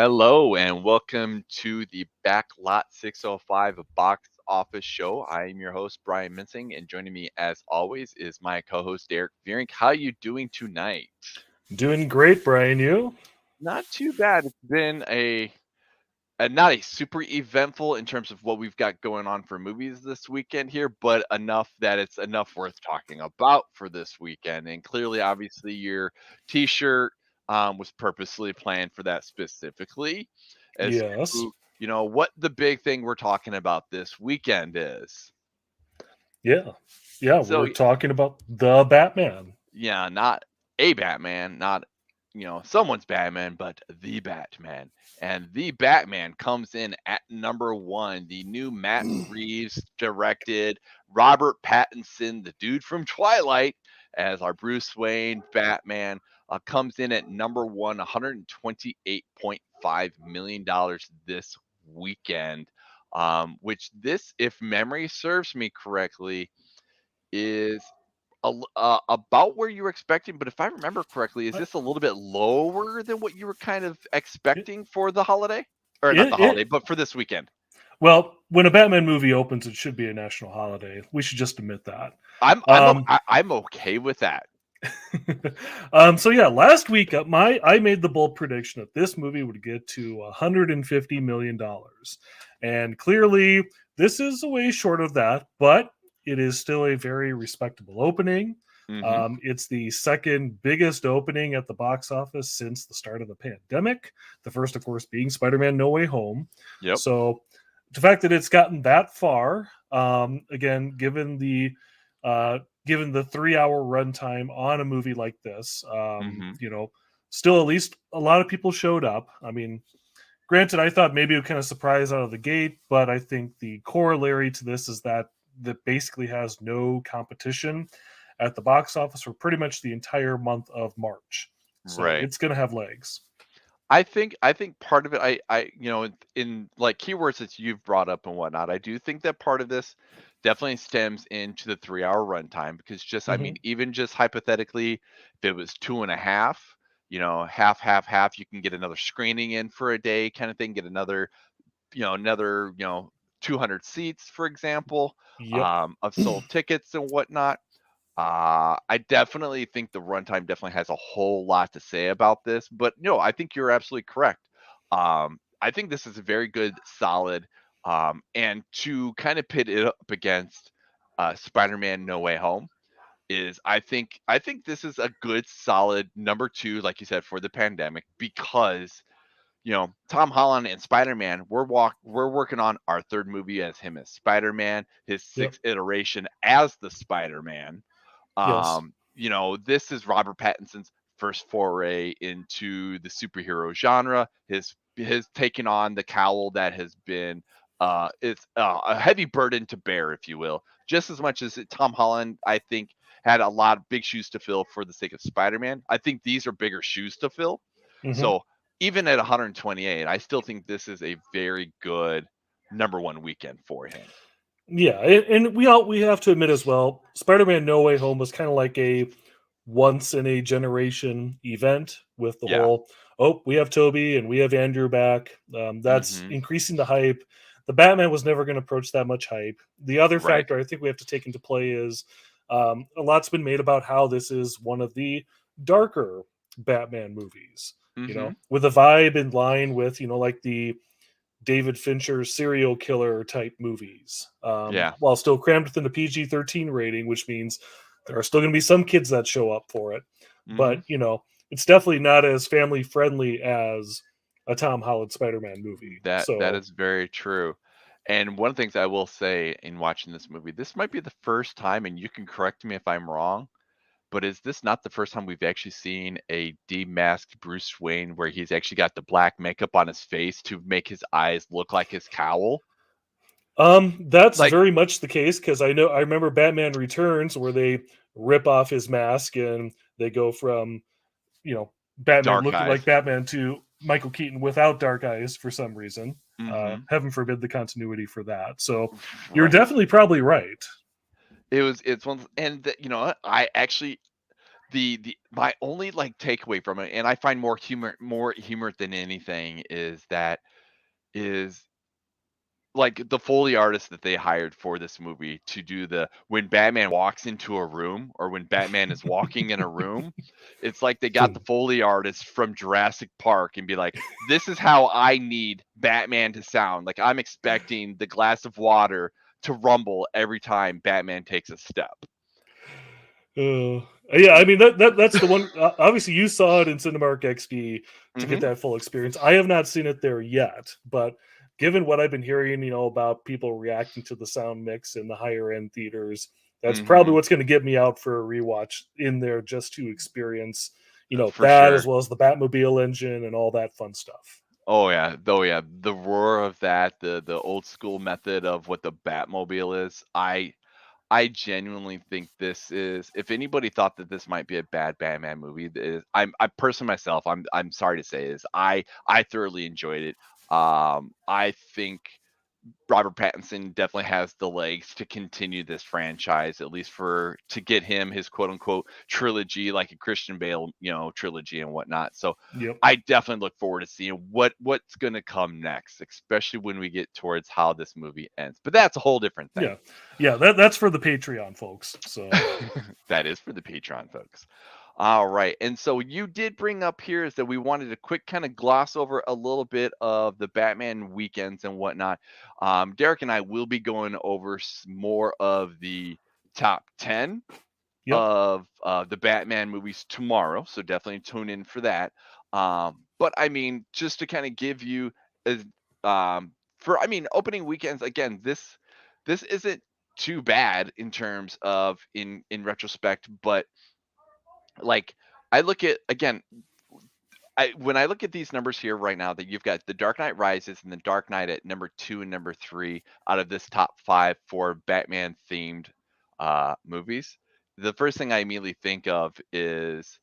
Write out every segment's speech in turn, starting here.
Hello and welcome to the Backlot 605 box office show. I am your host Brian Mensing, and joining me as always is my co-host Derrick Veurink. How are you doing tonight? Doing great, Brian. You? Not too bad. It's been a not a super eventful in terms of what we've got going on for movies this weekend here, but enough that it's enough worth talking about for this weekend. And clearly, obviously, your T-shirt was purposely planned for that specifically, as Yes. to what the big thing we're talking about this weekend is. Yeah. Yeah, So we're talking about the Batman. yeah, not a Batman, not someone's Batman, but the Batman. And the Batman comes in at number one. The new Matt Reeves directed Robert Pattinson, the dude from Twilight, as our Bruce Wayne Batman, comes in at number one, $128.5 million this weekend. Which this, if memory serves me correctly, is about where you were expecting, but if I remember correctly, is Uh, this a little bit lower than what you were kind of expecting for the holiday? Or not the It, holiday, it but for this weekend. well, when a Batman movie opens, it should be a national holiday. We should just admit that. Um, I'm okay with that. so yeah, last week I made the bold prediction that this movie would get to $150 million, and clearly this is a way short of that, but it is still a very respectable opening. Mhm. It's the second biggest opening at the box office since the start of the pandemic. The first, of course, being Spider-Man: No Way Home. Yep. So the fact that it's gotten that far, again, uh, given the 3 hour runtime on a movie like this, Mhm. still at least a lot of people showed up. I mean, granted, I thought maybe it would kind of surprise out of the gate, but I think the corollary to this is that basically has no competition at the box office for pretty much the entire month of March. So Right. it's going to have legs. I think part of it I in like keywords that you've brought up and whatnot, I do think that part of this definitely stems into the 3 hour runtime because just I mean, Hmm. even just hypothetically, if it was two and a half, half, half, half, you can get another screening in for a day kind of thing, get another 200 seats, for example, Yep. of sold tickets and whatnot. I definitely think the runtime definitely has a whole lot to say about this, but no, I think you're absolutely correct. I think this is a very good, solid, and to kind of pit it up against Spider-Man: No Way Home is I think this is a good, solid number two, like you said, for the pandemic because Tom Holland and Spider-Man, we're working on our third movie as him as Spider-Man, his Yep. sixth iteration as the Spider-Man. Yes. This is Robert Pattinson's first foray into the superhero genre. His taking on the cowl that has been it's a heavy burden to bear, if you will. Just as much as Tom Holland, I think, had a lot of big shoes to fill for the sake of Spider-Man. I think these are bigger shoes to fill. Hmm. So even at 128, I still think this is a very good number one weekend for him. Yeah, and we have to admit as well, Spider-Man: No Way Home was kind of like a once in a generation event with the Yeah. whole we have Toby and we have Andrew back. That's Hmm. increasing the hype. The Batman was never going to approach that much hype. The other Right. factor I think we have to take into play is a lot's been made about how this is one of the darker Batman movies. Hmm. With a vibe in line with like the David Fincher serial killer type movies, Yeah. while still crammed within the PG-13 rating, which means there are still going to be some kids that show up for it. Hmm. But it's definitely not as family friendly as a Tom Holland Spider-Man movie. That So is very true. And one of the things I will say in watching this movie, this might be the first time, and you can correct me if I'm wrong, but is this not the first time we've actually seen a demasked Bruce Wayne where he's actually got the black makeup on his face to make his eyes look like his cowl? that's Like very much the case because I remember Batman Returns where they rip off his mask and they go from Batman dark looking like eyes. Batman to Michael Keaton without dark eyes for some reason. Hmm. Heaven forbid the continuity for that. So you're Right. definitely probably right. It's one, and I actually the my only like takeaway from it, and I find more humor than anything, is like the Foley artist that they hired for this movie to do the when Batman walks into a room or when Batman is walking in a room, it's like they got the Boom. Foley artist from Jurassic Park and be like, this is how I need Batman to sound. Like I'm expecting the glass of water to rumble every time Batman takes a step. Yeah, I mean that's the one. Obviously, you saw it in Cinemark XD to get Hmm. that full experience. I have not seen it there yet, but given what I've been hearing, about people reacting to the sound mix in the higher end theaters, that's probably Hmm. what's going to get me out for a rewatch in there just to experience, For that as sure. well as the Batmobile engine and all that fun stuff. Oh yeah, the roar of that, the old school method of what the Batmobile is. I genuinely think this is if anybody thought that this might be a bad Batman movie, I personally myself, I'm sorry to say is I thoroughly enjoyed it. I think Robert Pattinson definitely has the legs to continue this franchise, at least for to get him his quote unquote trilogy, like a Christian Bale, trilogy and whatnot. So Yep. I definitely look forward to seeing what's gonna come next, especially when we get towards how this movie ends. But that's a whole different thing. Yeah. Yeah. That's for the Patreon folks. So That is for the Patreon folks. All right. And so you did bring up here is that we wanted to quick kind of gloss over a little bit of the Batman weekends and whatnot. Derek and I will be going over more of the top 10 yep. of the Batman movies tomorrow. So definitely tune in for that. But I mean, just to kind of give you as for I mean, opening weekends again, this isn't too bad in terms of in retrospect, but like I look at again, when I look at these numbers here right now, that you've got The Dark Knight Rises and The Dark Knight at number 2 and number 3 out of this top 5 for Batman themed movies. The first thing I immediately think of is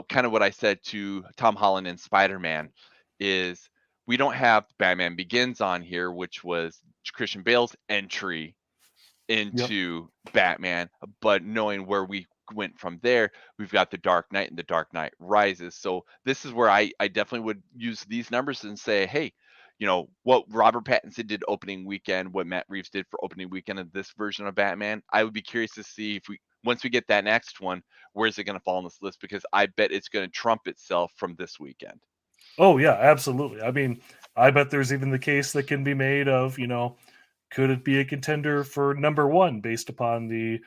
kind of what I said to Tom Holland and Spider-Man is we don't have Batman Begins on here, which was Christian Bale's entry Yep. into Batman, but knowing where we went from there, we've got The Dark Knight and The Dark Knight Rises. So this is where I definitely would use these numbers and say, hey, what Robert Pattinson did opening weekend, what Matt Reeves did for opening weekend of this version of Batman. I would be curious to see if we once we get that next one, where's it going to fall on this list? Because I bet it's going to trump itself from this weekend. Oh yeah, absolutely. I mean, I bet there's even the case that can be made of, could it be a contender for number one based upon the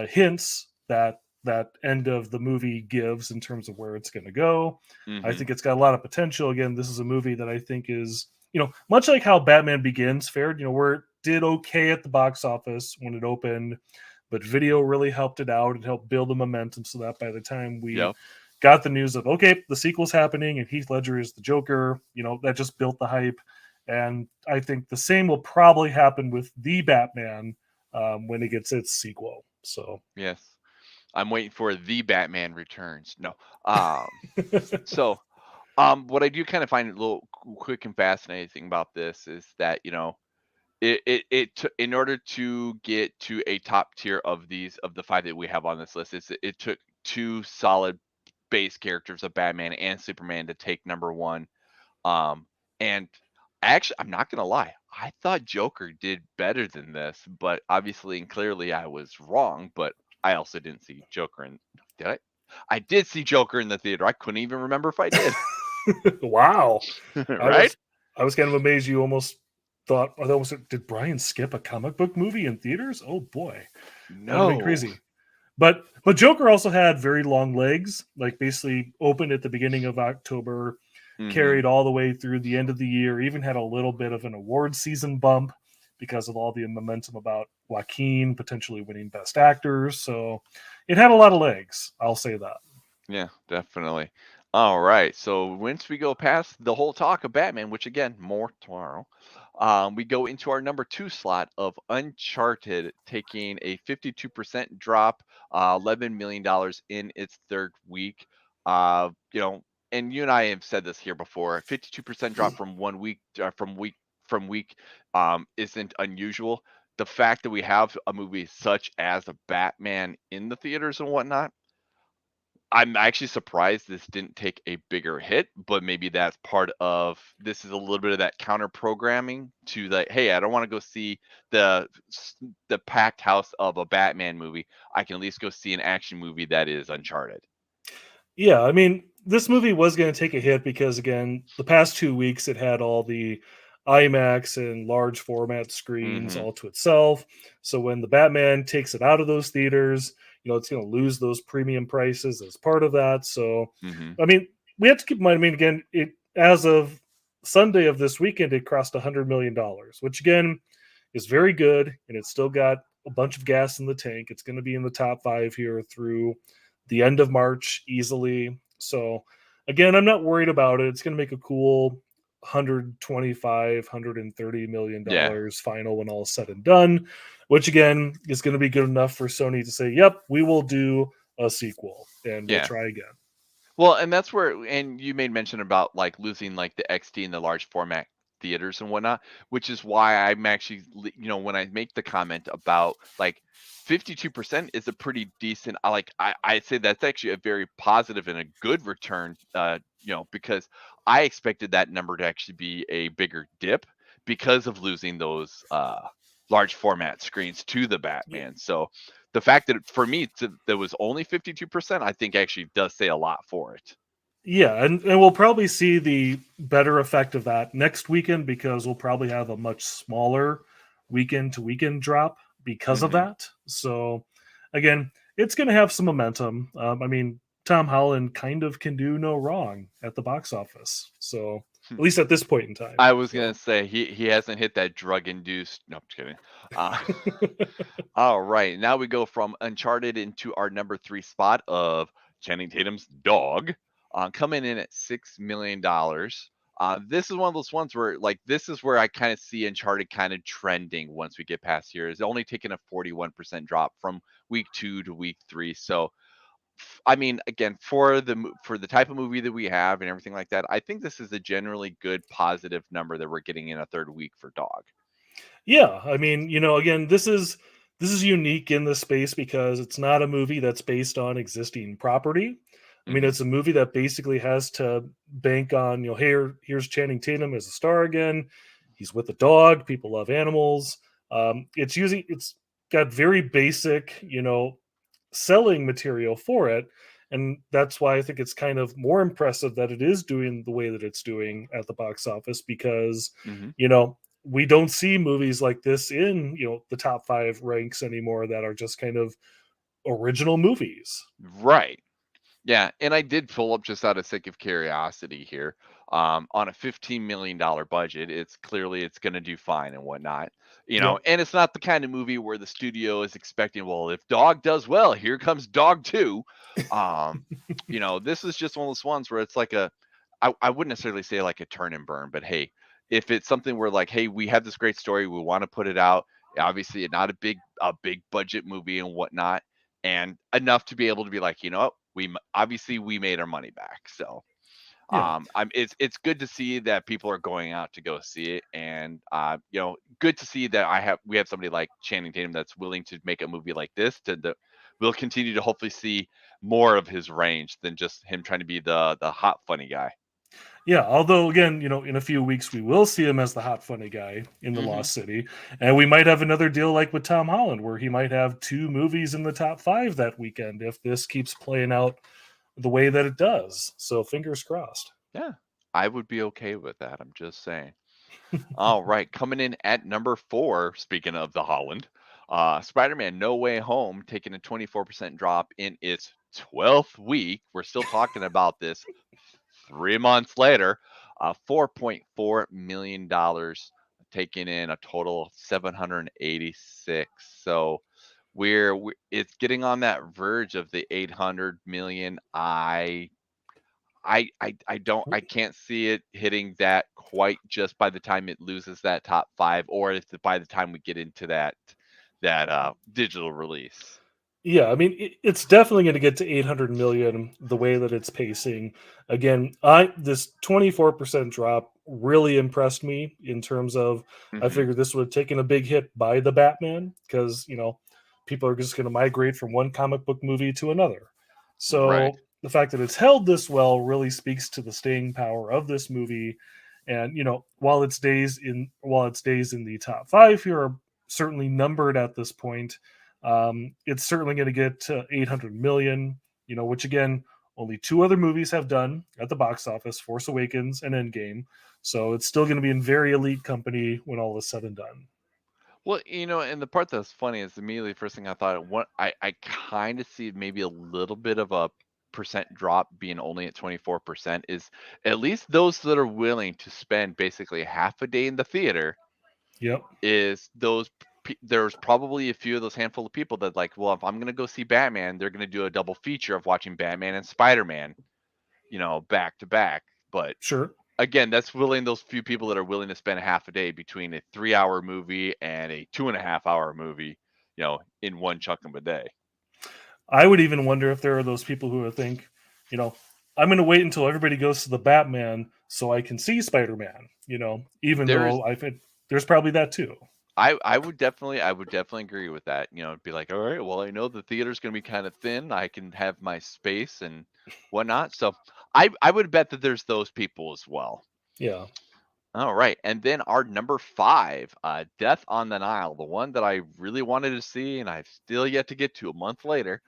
hints that that end of the movie gives in terms of where it's going to go. I Hmm. think it's got a lot of potential. Again, this is a movie that I think is, much like how Batman Begins fared, where it did okay at the box office when it opened, but video really helped it out and helped build the momentum so that by the time we Yep. got the news of, okay, the sequel's happening and Heath Ledger is the Joker, that just built the hype. And I think the same will probably happen with the Batman when it gets its sequel. So, Yes. I'm waiting for the Batman Returns. No. So what I do kind of find a little quick and fascinating about this is that in order to get to a top tier of these of the five that we have on this list, it took two solid base characters of Batman and Superman to take number one. Um, and actually, I'm not gonna lie, I thought Joker did better than this, but obviously and clearly I was wrong. But I also didn't see Joker in. Did I? I did see Joker in the theater. I couldn't even remember if I did. wow. I Right? was I was kind of amazed you almost thought, oh, that was, did Brian skip a comic book movie in theaters? Oh boy. That'd have been No. crazy. But Joker also had very long legs, like basically opened at the beginning of October, Hmm. carried all the way through the end of the year, even had a little bit of an award season bump because of all the momentum about Joaquin potentially winning Best Actors. So it had a lot of legs. I'll say that. Yeah, definitely. All right. So once we go past the whole talk of Batman, which again, more tomorrow, we go into our number two slot of Uncharted, taking a 52% drop, $11 million in its third week. And you and I have said this here before. 52% drop from 1 week, from week, isn't unusual. The fact that we have a movie such as a Batman in the theaters and whatnot, I'm actually surprised this didn't take a bigger hit, but maybe that's part of this is a little bit of that counter programming to the hey, I don't want to go see the the packed house of a Batman movie. I can at least go see an action movie that is Uncharted. Yeah, I mean, this movie was going to take a hit because, again, the past 2 weeks it had all the IMAX and large format screens Hmm. all to itself. So when the Batman takes it out of those theaters, it's going to lose those premium prices as part of that. So, Hmm. I mean, we have to keep in mind. I mean, again, it as of Sunday of this weekend, it crossed $100 million, which again is very good, and it's still got a bunch of gas in the tank. It's going to be in the top five here through the end of March easily. So again, I'm not worried about it. It's going to make a cool 125, Yeah, $130 million final when all is said and done, which again is going to be good enough for Sony to say, "Yep, we will do a sequel and we'll yeah. try again." Well, and that's where, and you made mention about like losing like the XD and the large format theaters and whatnot, which is why I'm actually, when I make the comment about like 52% is a pretty decent, I say that's actually a very positive and a good return, because I expected that number to actually be a bigger dip because of losing those large format screens to the Yeah. Batman. So the fact that for me there was only 52%, I think actually does say a lot for it. Yeah, and we'll probably see the better effect of that next weekend because we'll probably have a much smaller weekend to weekend drop because of Hmm. that. So, again, it's going to have some momentum. I mean, Tom Holland kind of can do no wrong at the box office. So, at least at this point in time. I was gonna So, say he hasn't hit that drug induced. No, I'm just kidding. Uh, all right, now we go from Uncharted into our number three spot of Channing Tatum's Dog, coming in at $6 million. This is one of those ones where, like, this is where I kind of see Uncharted kind of trending once we get past here. It's only taking a 41% drop from week two to week three. So, I mean, again, for the type of movie that we have and everything like that, I think this is a generally good positive number that we're getting in a third week for Dog. yeah, I mean, again, this is unique in this space because it's not a movie that's based on existing property. I mean, Hmm. it's a movie that basically has to bank on, here's Channing Tatum as a star again. He's with a dog. People love animals. It's got very basic, selling material for it. And that's why I think it's kind of more impressive that it is doing the way that it's doing at the box office because, Hmm. you know, we don't see movies like this in, the top five ranks anymore that are just kind of original movies. Right. Yeah, and I did pull up just out of sake of curiosity here. On a $15 million budget, it's going to do fine and whatnot, Yep. And it's not the kind of movie where the studio is expecting, well, if Dog does well, here comes Dog 2. Um, this is just one of those ones where it's like I wouldn't necessarily say like a turn and burn, but hey, if it's something where like, hey, we have this great story, we want to put it out. Obviously, not a big budget movie and whatnot, and enough to be able to be like, what, obviously we made our money back. So Yeah. it's good to see that people are going out to go see it, and good to see that we have somebody like Channing Tatum that's willing to make a movie like this. We'll continue to hopefully see more of his range than just him trying to be the hot funny guy. Yeah, although again, in a few weeks we will see him as the hot funny guy in the Hmm. Lost City, and we might have another deal like with Tom Holland, where he might have two movies in the top five that weekend if this keeps playing out the way that it does. So fingers crossed. Yeah, I would be okay with that. I'm just saying. All right, coming in at number four, speaking of the Holland, Spider-Man No Way Home taking a 24% drop in its 12th week. We're still talking about this 3 months later. $4.4 million, taking in a total of 786. So it's getting on that verge of the 800 million. I can't see it hitting that quite just by the time it loses that top five, or if by the time we get into that digital release. Yeah, I mean, it's definitely going to get to 800 million the way that it's pacing. Again, I this 24% drop really impressed me in terms of I Hmm. figured this would have taken a big hit by the Batman because, people are just going to migrate from one comic book movie to another. Right. So, the fact that it's held this well really speaks to the staying power of this movie. And while its days in the top five here are certainly numbered at this point, it's certainly going to get to 800 million. Which again, only two other movies have done at the box office: Force Awakens and Endgame. So it's still going to be in very elite company when all is said and done. Well, and the part that's funny is immediately first thing I thought, what I kind of see maybe a little bit of a percent drop being only at 24% is at least those that are willing to spend basically half a day in the theater Yep. is there's probably a few of those handful of people that like, well, if I'm going to go see Batman, they're going to do a double feature of watching Batman and Spider-Man, back to back. But Sure. again, that's those few people that are willing to spend half a day between a 3-hour movie and a 2.5-hour movie, in one chunk of a day. I would even wonder if there are those people who would think, I'm going to wait until everybody goes to the Batman so I can see Spider-Man. Even There's, though there's probably that too. I would definitely agree with that. It'd be like, all right, well, I know the theater's going to be kind of thin. I can have my space and whatnot. So I would bet that there's those people as well. Yeah. All right. And then our number 5, Death on the Nile, the one that I really wanted to see and I've still yet to get to a month later.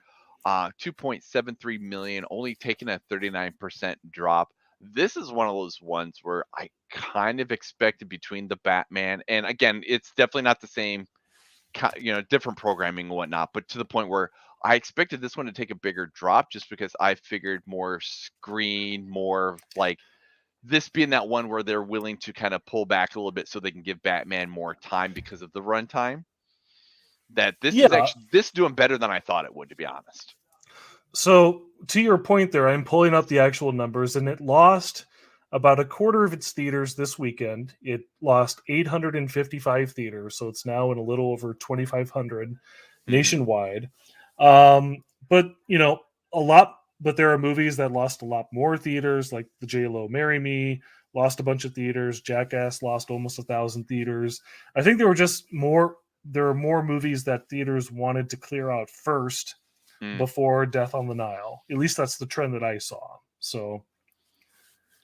2.73 million, only taking a 39% drop. This is one of those ones where I kind of expected between the Batman, and again, it's definitely not the same, different programming and whatnot, but to the point where I expected this one to take a bigger drop just because I figured more screen, more like this being that one where they're willing to kind of pull back a little bit so they can give Batman more time because of the runtime. That this is Yeah. actually doing better than I thought it would, to be honest. So to your point there, I'm pulling up the actual numbers, and it lost about a quarter of its theaters this weekend. It lost 855 theaters, so it's now in a little over 2,500 nationwide. But a lot. But there are movies that lost a lot more theaters, like the J-Lo Marry Me lost a bunch of theaters. Jackass lost almost 1,000 theaters. I think there are more movies that theaters wanted to clear out first before Death on the Nile. At least that's the trend that I saw. So,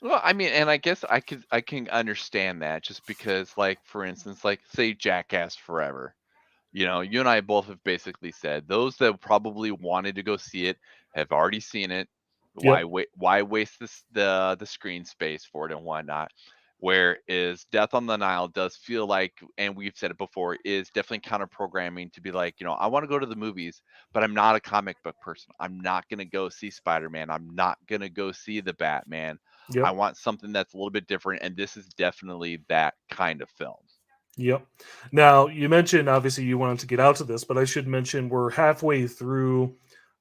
Well, I mean, and I guess I can understand that just because, like, for instance, like say Jackass Forever. You and I both have basically said those that probably wanted to go see it have already seen it. Why yep, wait? Why waste the screen space for it and whatnot? Whereas Death on the Nile does feel like, and we've said it before, is definitely counter programming to be like, I want to go to the movies, but I'm not a comic book person. I'm not going to go see Spider-Man. I'm not going to go see the Batman. I yep, want something that's a little bit different, and this is definitely that kind of film. yep. Now, you mentioned obviously you wanted to get out to this, but I should mention we're halfway through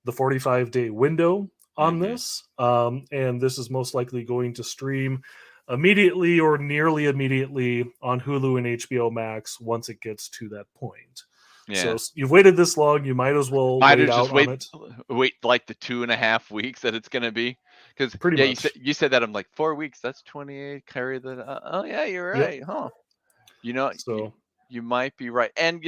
the 45-day window on Hmm. this. And this is most likely going to stream immediately or nearly immediately on Hulu and HBO Max once it gets to that point. So Yeah. you've waited this long, you might as well Might wait have out just on it. wait like the 2.5 weeks that it's gonna be, because Pretty yeah, much. you said that I'm like 4 weeks. That's 28. Carry the. Oh yeah, you're Yep. right, huh? You know, you, So you might be right, and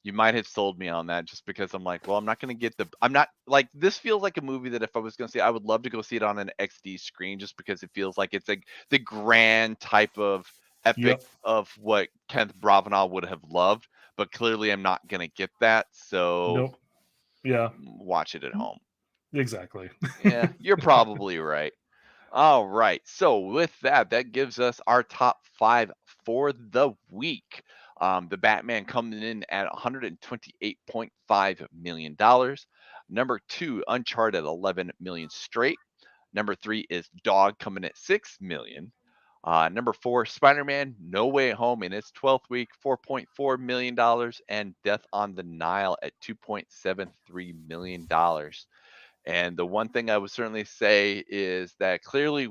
you might have sold me on that just because I'm like, well, I'm not gonna get the. I'm not like this feels like a movie that if I was gonna see, I would love to go see it on an XD screen just because it feels like it's like the grand type of epic yep. of what Kenneth Branagh would have loved, but clearly I'm not gonna get that, so Nope. Yeah. watch it at home. Exactly. Yeah, you're probably right. All right. So with that, that gives us our top 5 for the week. The Batman coming in at $128.5 million. Number 2, Uncharted, 11 million straight. Number 3 is Dog coming at 6 million. Number 4, Spider-Man, No Way Home in its 12th week, $4.4 million, and Death on the Nile at $2.73 million. And the one thing I would certainly say is that clearly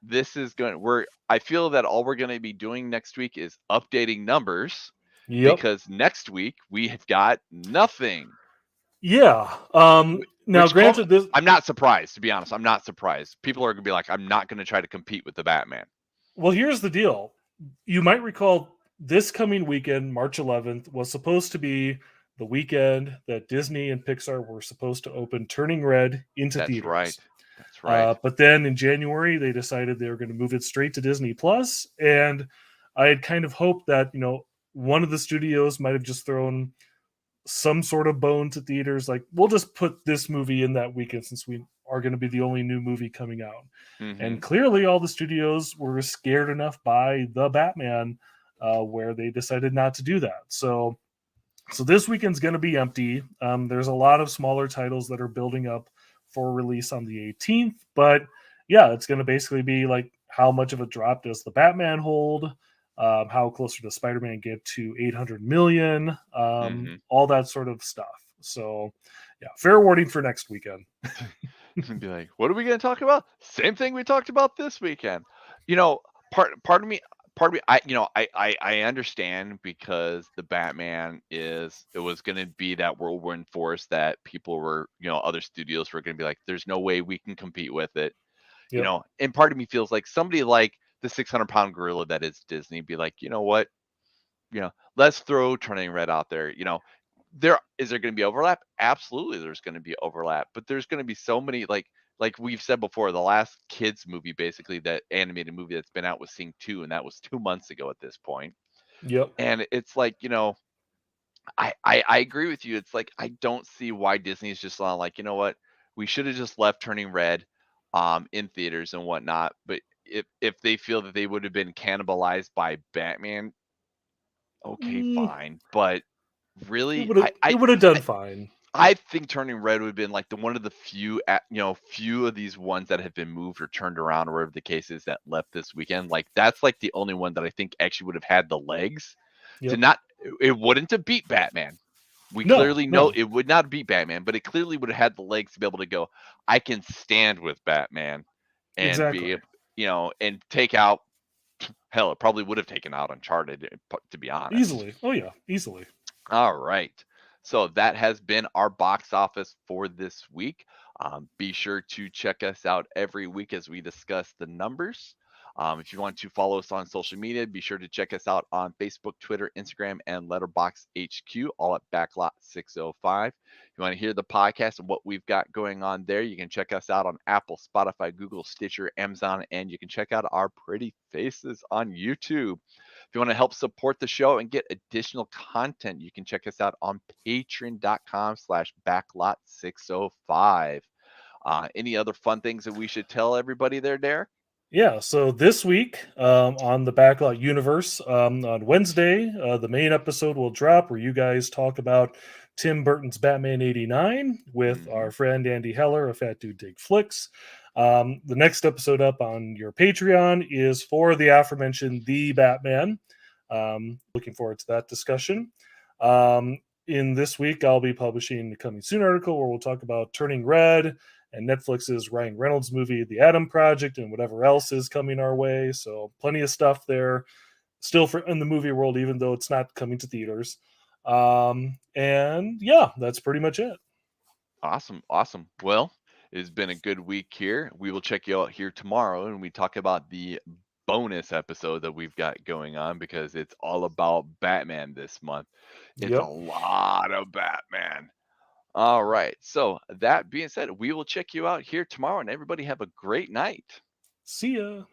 this is going we're I feel that all we're going to be doing next week is updating numbers Yep. because next week we have got nothing. Yeah. Now, Which granted, this. I'm not surprised, to be honest. I'm not surprised. People are going to be like, I'm not going to try to compete with the Batman. Well, here's the deal. You might recall this coming weekend, March 11th, was supposed to be the weekend that Disney and Pixar were supposed to open Turning Red into That's right. theaters. That's right. But then in January, they decided they were going to move it straight to Disney Plus, and I had kind of hoped that one of the studios might have just thrown some sort of bone to theaters, like we'll just put this movie in that weekend since we are going to be the only new movie coming out. Mm-hmm. And clearly, all the studios were scared enough by the Batman, where they decided not to do that. So this weekend's going to be empty. There's a lot of smaller titles that are building up for release on the 18th, but yeah, it's going to basically be like how much of a drop does the Batman hold? How closer does Spider-Man get to 800 million? Mm-hmm. All that sort of stuff. So yeah, fair warning for next weekend. And be like, what are we going to talk about? Same thing we talked about this weekend. You know, part of me, I understand because the Batman it was going to be that whirlwind force that people were, other studios were going to be like, there's no way we can compete with it. Yep. And part of me feels like somebody like the 600-pound gorilla that is Disney be like, you know what, let's throw Turning Red out there. Is there going to be overlap? Absolutely, there's going to be overlap, but there's going to be so many like we've said before. The last kids movie, basically that animated movie that's been out was Sing 2, and that was 2 months ago at this point. Yep. And it's like I agree with you. It's like I don't see why Disney's just on like what we should have just left Turning Red, in theaters and whatnot. But if they feel that they would have been cannibalized by Batman, okay, Mm, fine. But it really, would have it would have done fine. I think Turning Red would have been like one of the few of these ones that have been moved or turned around, or whatever the case is, that left this weekend. Like that's like the only one that I think actually would have had the legs to Yep. not. It wouldn't have beat Batman. We No, clearly know no, it would not beat Batman, but it clearly would have had the legs to be able to go, I can stand with Batman and exactly. be, and take out. Hell, it probably would have taken out Uncharted, to be honest. Easily. Oh yeah, easily. All right. So that has been our box office for this week. Be sure to check us out every week as we discuss the numbers. If you want to follow us on social media, be sure to check us out on Facebook, Twitter, Instagram, and Letterboxd HQ, all at Backlot 605. If you want to hear the podcast and what we've got going on there, you can check us out on Apple, Spotify, Google, Stitcher, Amazon, and you can check out our pretty faces on YouTube. If you want to help support the show and get additional content, you can check us out on patreon.com/backlot605. Any other fun things that we should tell everybody there, Derek? Yeah, so this week on the Backlot Universe, on Wednesday, the main episode will drop where you guys talk about Tim Burton's Batman 89 with Mm-hmm. our friend Andy Heller of Fat Dude Dig Flicks. The next episode up on your Patreon is for the aforementioned The Batman. Looking forward to that discussion. In this week, I'll be publishing the Coming Soon article where we'll talk about Turning Red and Netflix's Ryan Reynolds movie, The Adam Project, and whatever else is coming our way. So plenty of stuff there still for in the movie world, even though it's not coming to theaters. And yeah, that's pretty much it. Awesome. Awesome. Well, it's been a good week here. We will check you out here tomorrow and we talk about the bonus episode that we've got going on because it's all about Batman this month. It's a Yep. lot of Batman. All right. So, that being said, we will check you out here tomorrow and everybody have a great night. See ya.